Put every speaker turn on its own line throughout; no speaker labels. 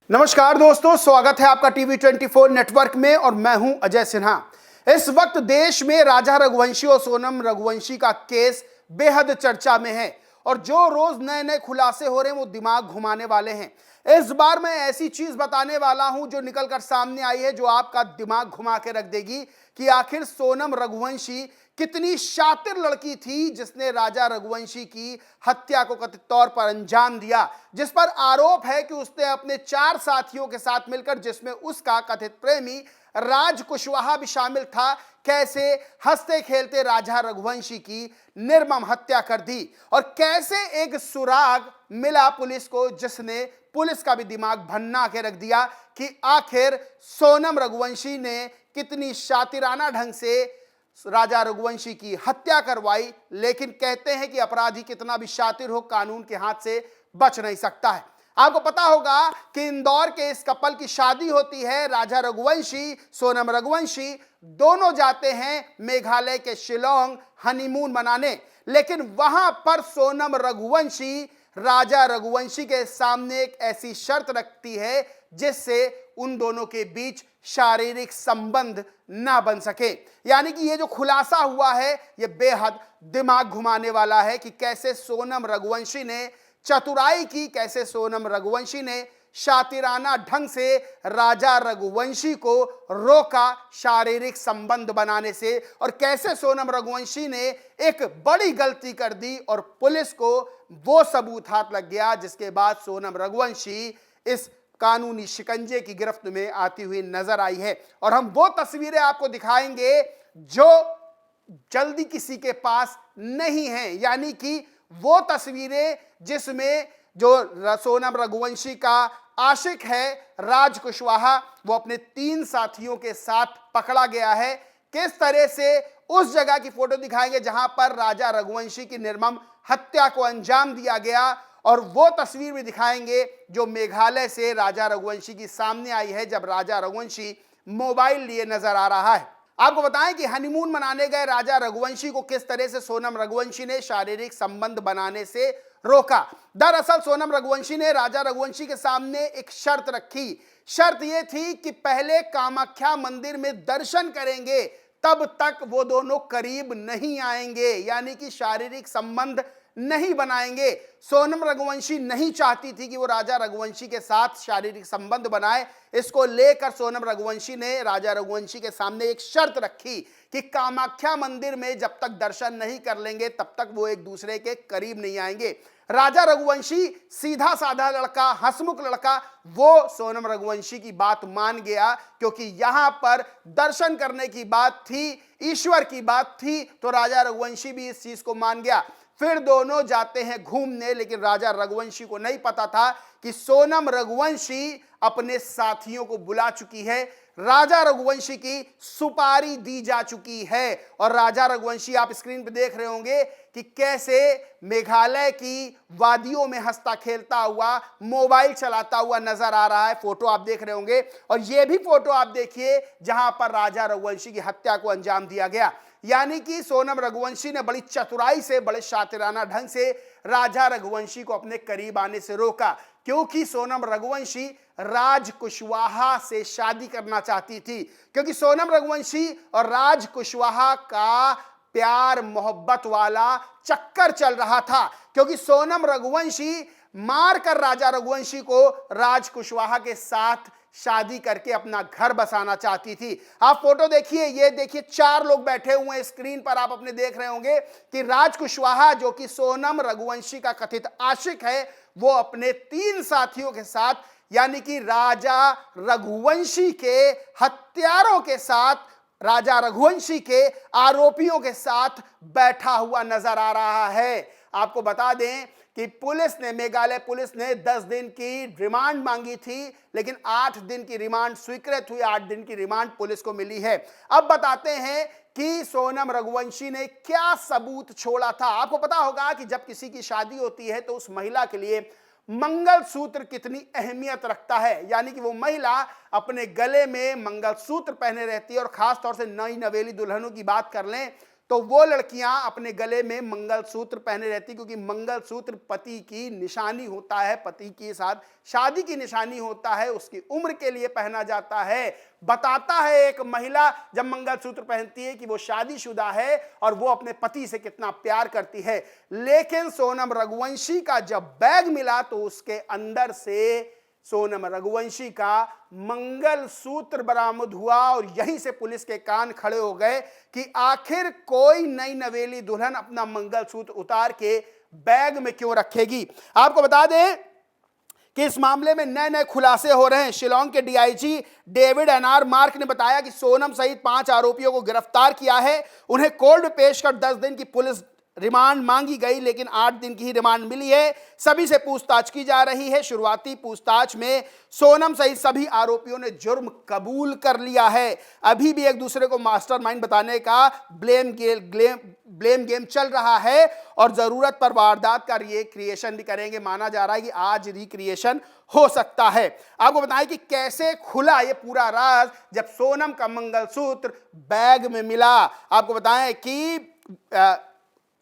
नमस्कार दोस्तों, स्वागत है आपका टीवी 24 नेटवर्क में और मैं हूं अजय सिन्हा। इस वक्त देश में राजा रघुवंशी और सोनम रघुवंशी का केस बेहद चर्चा में है और जो रोज नए नए खुलासे हो रहे हैं वो दिमाग घुमाने वाले हैं। इस बार मैं ऐसी चीज बताने वाला हूं जो निकलकर सामने आई है, जो आपका दिमाग घुमा के रख देगी कि आखिर सोनम रघुवंशी कितनी शातिर लड़की थी जिसने राजा रघुवंशी की हत्या को कथित तौर पर अंजाम दिया, जिस पर आरोप है कि उसने अपने 4 साथियों के साथ मिलकर, जिसमें उसका कथित प्रेमी राज कुशवाहा भी शामिल था, कैसे हंसते खेलते राजा रघुवंशी की निर्मम हत्या कर दी और कैसे एक सुराग मिला पुलिस को जिसने पुलिस का भी दिमाग भन्ना के रख दिया कि आखिर सोनम रघुवंशी ने कितनी शातिराना ढंग से राजा रघुवंशी की हत्या करवाई। लेकिन कहते हैं कि अपराधी कितना भी शातिर हो, कानून के हाथ से बच नहीं सकता है। आपको पता होगा कि इंदौर के इस कपल की शादी होती है। राजा रघुवंशी, सोनम रघुवंशी दोनों जाते हैं मेघालय के शिलोंग हनीमून मनाने, लेकिन वहां पर सोनम रघुवंशी राजा रघुवंशी के सामने एक ऐसी शर्त रखती है जिससे उन दोनों के बीच शारीरिक संबंध ना बन सके। यानी कि ये जो खुलासा हुआ है ये बेहद दिमाग घुमाने वाला है कि कैसे सोनम रघुवंशी ने चतुराई की, कैसे सोनम रघुवंशी ने शातिराना ढंग से राजा रघुवंशी को रोका शारीरिक संबंध बनाने से, और कैसे सोनम रघुवंशी ने एक बड़ी गलती कर दी और पुलिस को वो सबूत हाथ लग गया जिसके बाद सोनम रघुवंशी इस कानूनी शिकंजे की गिरफ्त में आती हुई नजर आई है। और हम वो तस्वीरें आपको दिखाएंगे जो जल्दी किसी के पास नहीं है, यानी कि वो तस्वीरें जिसमें जो सोनम रघुवंशी का आशिक है राज कुशवाहा, वो अपने 3 साथियों के साथ पकड़ा गया है। किस तरह से उस जगह की फोटो दिखाएंगे जहां पर राजा रघुवंशी की निर्मम हत्या को अंजाम दिया गया, और वो तस्वीर भी दिखाएंगे जो मेघालय से राजा रघुवंशी की सामने आई है जब राजा रघुवंशी मोबाइल लिए नजर आ रहा है। आपको बताएं कि हनीमून मनाने गए राजा रघुवंशी को किस तरह से सोनम रघुवंशी ने शारीरिक संबंध बनाने से रोका। दरअसल सोनम रघुवंशी ने राजा रघुवंशी के सामने एक शर्त रखी। शर्त यह थी कि पहले कामाख्या मंदिर में दर्शन करेंगे, तब तक वो दोनों करीब नहीं आएंगे, यानी कि शारीरिक संबंध नहीं बनाएंगे। सोनम रघुवंशी नहीं चाहती थी कि वो राजा रघुवंशी के साथ शारीरिक संबंध बनाए। इसको लेकर सोनम रघुवंशी ने राजा रघुवंशी के सामने एक शर्त रखी कि कामाख्या मंदिर में जब तक दर्शन नहीं कर लेंगे तब तक वो एक दूसरे के करीब नहीं आएंगे। राजा रघुवंशी सीधा साधा लड़का, हंसमुख लड़का, वो सोनम रघुवंशी की बात मान गया, क्योंकि यहां पर दर्शन करने की बात थी, ईश्वर की बात थी, तो राजा रघुवंशी भी इस चीज को मान गया। फिर दोनों जाते हैं घूमने, लेकिन राजा रघुवंशी को नहीं पता था कि सोनम रघुवंशी अपने साथियों को बुला चुकी है, राजा रघुवंशी की सुपारी दी जा चुकी है। और राजा रघुवंशी, आप स्क्रीन पे देख रहे होंगे कि कैसे मेघालय की वादियों में हंसता खेलता हुआ, मोबाइल चलाता हुआ नजर आ रहा है। फोटो आप देख रहे होंगे, और यह भी फोटो आप देखिए जहां पर राजा रघुवंशी की हत्या को अंजाम दिया गया। यानी कि सोनम रघुवंशी ने बड़ी चतुराई से, बड़े शातिराना ढंग से राजा रघुवंशी को अपने करीब आने से रोका, क्योंकि सोनम रघुवंशी राज कुशवाहा से शादी करना चाहती थी, क्योंकि सोनम रघुवंशी और राज कुशवाहा का प्यार मोहब्बत वाला चक्कर चल रहा था, क्योंकि सोनम रघुवंशी मारकर राजा रघुवंशी को राज कुशवाहा के साथ शादी करके अपना घर बसाना चाहती थी। आप फोटो देखिए, ये देखिए 4 लोग बैठे हुए हैं स्क्रीन पर, आप अपने देख रहे होंगे कि राज कुशवाहा जो कि सोनम रघुवंशी का कथित आशिक है, वो अपने 3 साथियों के साथ, यानी कि राजा रघुवंशी के हत्यारों के साथ, राजा रघुवंशी के आरोपियों के साथ बैठा हुआ नजर आ रहा है। आपको बता दें कि पुलिस ने, मेघालय पुलिस ने 10 दिन की रिमांड मांगी थी, लेकिन 8 दिन की रिमांड स्वीकृत हुई, 8 दिन की रिमांड पुलिस को मिली है। अब बताते हैं कि सोनम रघुवंशी ने क्या सबूत छोड़ा था। आपको पता होगा कि जब किसी की शादी होती है तो उस महिला के लिए मंगलसूत्र कितनी अहमियत रखता है, यानी कि वो महिला अपने गले में मंगलसूत्र पहने रहती है। और खास तौर से नई नवेली दुल्हनों की बात कर लें तो वो लड़कियां अपने गले में मंगलसूत्र पहने रहती, क्योंकि मंगलसूत्र पति की निशानी होता है, पति के साथ शादी की निशानी होता है, उसकी उम्र के लिए पहना जाता है। बताता है एक महिला जब मंगलसूत्र पहनती है कि वो शादीशुदा है और वो अपने पति से कितना प्यार करती है। लेकिन सोनम रघुवंशी का जब बैग मिला तो उसके अंदर से सोनम रघुवंशी का मंगलसूत्र बरामद हुआ, और यहीं से पुलिस के कान खड़े हो गए कि आखिर कोई नई नवेली दुल्हन अपना मंगलसूत्र उतार के बैग में क्यों रखेगी। आपको बता दें कि इस मामले में नए नए खुलासे हो रहे हैं। शिलांग के डीआईजी डेविड एनआर मार्क ने बताया कि सोनम सहित 5 आरोपियों को गिरफ्तार किया है। उन्हें कोर्ट में पेश कर 10 दिन की पुलिस रिमांड मांगी गई, लेकिन 8 दिन की ही रिमांड मिली है। सभी से पूछताछ की जा रही है। शुरुआती पूछताछ में सोनम सहित सभी आरोपियों ने जुर्म कबूल कर लिया है। अभी भी एक दूसरे को मास्टरमाइंड बताने का ब्लेम गेम चल रहा है और जरूरत पर वारदात का रिक्रिएशन भी करेंगे। माना जा रहा है कि आज रिक्रिएशन हो सकता है। आपको बताएं कि कैसे खुला ये पूरा राज जब सोनम का मंगलसूत्र बैग में मिला। आपको बताएं कि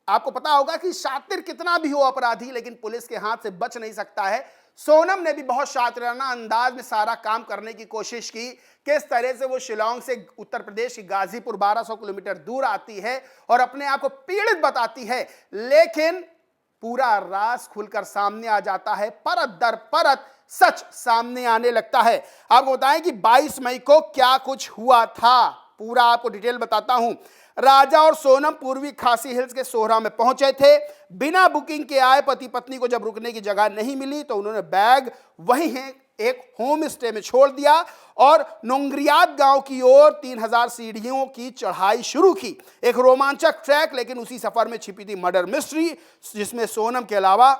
आपको पता होगा कि शातिर कितना भी हो अपराधी, लेकिन पुलिस के हाथ से बच नहीं सकता है। सोनम ने भी बहुत शातिराना अंदाज में सारा काम करने की कोशिश की। किस तरह से वो शिलांग से उत्तर प्रदेश की गाजीपुर 1200 किलोमीटर दूर आती है और अपने आप को पीड़ित बताती है, लेकिन पूरा राज खुलकर सामने आ जाता है। परत दर परत सच सामने आने लगता है। आपको बताएं कि 22 मई को क्या कुछ हुआ था, पूरा आपको डिटेल बताता हूं। राजा और सोनम पूर्वी खासी हिल्स के सोहरा में पहुंचे थे। बिना बुकिंग के आए पति पत्नी को जब रुकने की जगह नहीं मिली तो उन्होंने बैग वहीं है एक होम स्टे में छोड़ दिया और नोंगरियात गांव की ओर 3000 सीढ़ियों की चढ़ाई शुरू की। एक रोमांचक ट्रैक, लेकिन उसी सफर में छिपी थी मर्डर मिस्ट्री, जिसमें सोनम के अलावा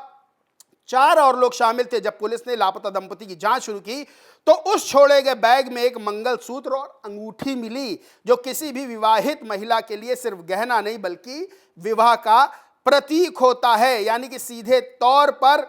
4 और लोग शामिल थे। जब पुलिस ने लापता दंपति की जांच शुरू की तो उस छोड़े गए बैग में एक मंगलसूत्र और अंगूठी मिली, जो किसी भी विवाहित महिला के लिए सिर्फ गहना नहीं बल्कि विवाह का प्रतीक होता है। यानी कि सीधे तौर पर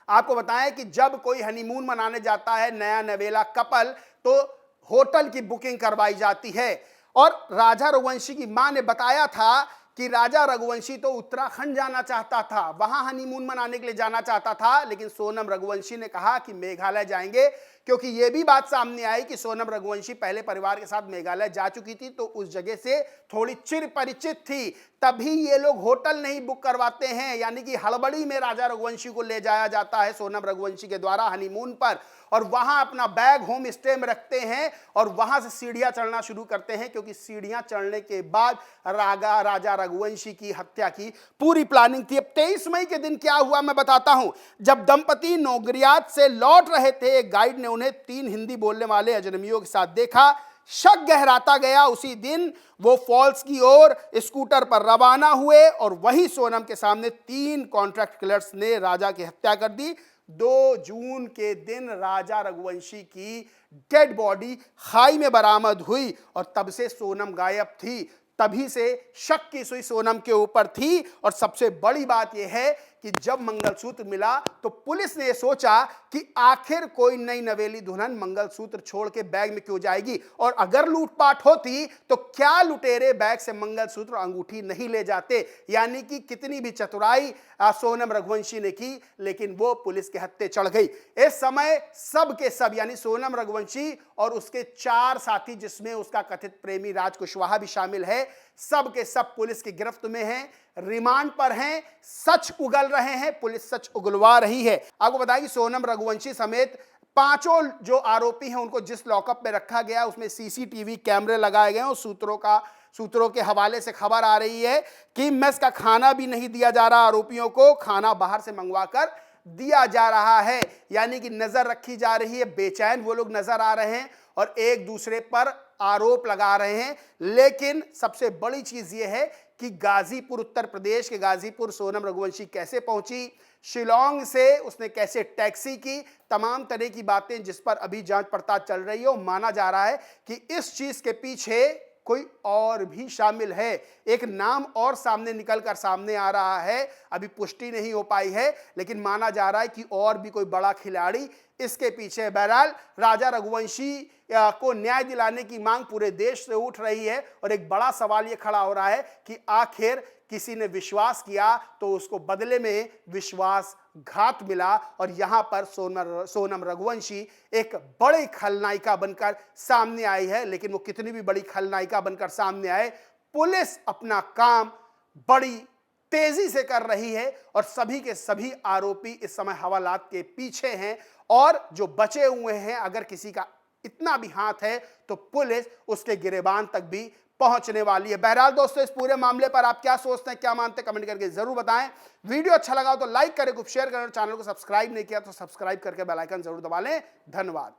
आपको बताएं कि जब कोई हनीमून मनाने जाता है नया नवेला कपल, तो होटल की बुकिंग करवाई जाती है। और राजा रघुवंशी की मां ने बताया था कि राजा रघुवंशी तो उत्तराखंड जाना चाहता था, वहां हनीमून मनाने के लिए जाना चाहता था, लेकिन सोनम रघुवंशी ने कहा कि मेघालय जाएंगे, क्योंकि यह भी बात सामने आई कि सोनम रघुवंशी पहले परिवार के साथ मेघालय जा चुकी थी, तो उस जगह से थोड़ी चिर परिचित थी। तभी ये लोग होटल नहीं बुक करवाते हैं, यानी कि हड़बड़ी में राजा रघुवंशी को ले जाया जाता है सोनम रघुवंशी के द्वारा हनीमून पर, और वहां अपना बैग होम स्टे में रखते हैं और वहां से सीढ़ियां चढ़ना शुरू करते हैं, क्योंकि सीढ़ियां चढ़ने के बाद राजा रघुवंशी की हत्या की पूरी प्लानिंग थी। अब 23 मई के दिन क्या हुआ मैं बताता हूं। जब दंपति नोगरियात से लौट रहे थे, एक गाइड ने उन्हें 3 हिंदी बोलने वाले अजनबियों के साथ देखा। शक गहराता गया। उसी दिन वो फॉल्स की ओर स्कूटर पर रवाना हुए और वहीं सोनम के सामने 3 कॉन्ट्रैक्ट किलर्स ने राजा की हत्या कर दी। 2 जून के दिन राजा रघुवंशी की डेड बॉडी खाई में बरामद हुई और तब से सोनम गायब थी। तभी से शक की सुई सोनम के ऊपर थी। और सबसे बड़ी बात यह है कि जब मंगलसूत्र मिला तो पुलिस ने यह सोचा कि आखिर कोई नई नवेली दुल्हन मंगलसूत्र छोड़ के बैग में क्यों जाएगी, और अगर लूटपाट होती तो क्या लुटेरे बैग से मंगलसूत्र अंगूठी नहीं ले जाते। यानी कि कितनी भी चतुराई सोनम रघुवंशी ने की, लेकिन वो पुलिस के हत्थे चढ़ गई। इस समय सब के सब यानी सोनम रघुवंशी और उसके 4 साथी, जिसमें उसका कथित प्रेमी राज कुशवाहा भी शामिल है, सब के सब पुलिस की गिरफ्त में हैं, रिमांड पर हैं, सच उगल रहे हैं, पुलिस सच उगलवा रही है। आपको बताया कि सोनम रघुवंशी समेत 5 जो आरोपी हैं उनको जिस लॉकअप में रखा गया उसमें सीसीटीवी कैमरे लगाए गए हैं। और सूत्रों के हवाले से खबर आ रही है कि मेस का खाना भी नहीं दिया जा रहा, आरोपियों को खाना बाहर से मंगवाकर दिया जा रहा है। यानी कि नजर रखी जा रही है, बेचैन वो लोग नजर आ रहे हैं और एक दूसरे पर आरोप लगा रहे हैं। लेकिन सबसे बड़ी चीज यह है कि गाजीपुर, उत्तर प्रदेश के गाजीपुर सोनम रघुवंशी कैसे पहुंची, शिलांग से उसने कैसे टैक्सी की, तमाम तरह की बातें जिस पर अभी जांच पड़ताल चल रही है। और माना जा रहा है कि इस चीज के पीछे कोई और भी शामिल है। एक नाम और सामने आ रहा है, अभी पुष्टि नहीं हो पाई है, लेकिन माना जा रहा है कि और भी कोई बड़ा खिलाड़ी इसके पीछे है। बहरहाल राजा रघुवंशी को न्याय दिलाने की मांग पूरे देश से उठ रही है और एक बड़ा सवाल यह खड़ा हो रहा है कि आखिर किसी ने विश्वास किया तो उसको बदले में विश्वासघात मिला, और यहां पर सोनम रघुवंशी एक बड़ी खलनायिका बनकर सामने आई है। लेकिन वो कितनी भी बड़ी खलनायिका बनकर सामने आए, पुलिस अपना काम बड़ी तेजी से कर रही है और सभी के सभी आरोपी इस समय हवालात के पीछे हैं, और जो बचे हुए हैं अगर किसी का इतना भी हाथ है तो पुलिस उसके गिरेबान तक भी पहुंचने वाली है। बहरहाल दोस्तों, इस पूरे मामले पर आप क्या सोचते हैं, क्या मानते हैं, कमेंट करके जरूर बताएं। वीडियो अच्छा लगा तो लाइक करें, खूब शेयर करें, चैनल को सब्सक्राइब नहीं किया तो सब्सक्राइब करके बेल आइकन जरूर दबा लें। धन्यवाद।